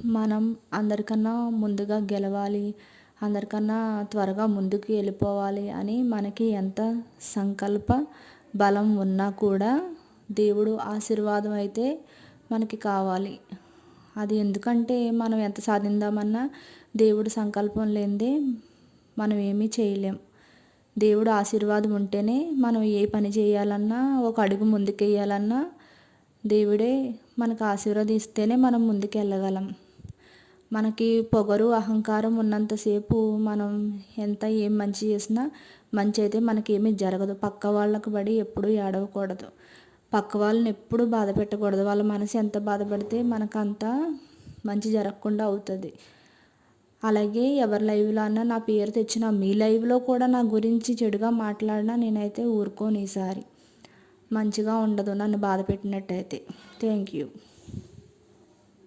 మనం అందరికన్నా ముందుగా గెలవాలి, అందరికన్నా త్వరగా ముందుకు వెళ్ళిపోవాలి అని మనకి ఎంత సంకల్ప బలం ఉన్నా కూడా దేవుడు ఆశీర్వాదం అయితే మనకి కావాలి. అది ఎందుకంటే మనం ఎంత సాధిద్దామన్నా దేవుడు సంకల్పం లేనిదే మనం ఏమీ చేయలేం. దేవుడు ఆశీర్వాదం ఉంటేనే మనం ఏ పని చేయాలన్నా, ఒక అడుగు ముందుకేయాలన్నా దేవుడే మనకు ఆశీర్వదిస్తేనే మనం ముందుకెళ్ళగలం. మనకి పొగరు, అహంకారం ఉన్నంతసేపు మనం ఎంత ఏం మంచి చేసినా మంచి అయితే మనకేమీ జరగదు. పక్క వాళ్ళకి పడి ఎప్పుడూ ఏడవకూడదు. పక్క వాళ్ళని ఎప్పుడూ బాధ పెట్టకూడదు. వాళ్ళ మనసు ఎంత బాధపడితే మనకంత మంచి జరగకుండా అవుతుంది. అలాగే ఎవరి లైవ్లో అన్నా నా పేరు తెచ్చిన మీ లైవ్లో కూడా నా గురించి చెడుగా మాట్లాడినా నేనైతే ఊరుకోను. ఈసారి మంచిగా ఉండదు నన్ను బాధ పెట్టినట్టయితే. Thank you.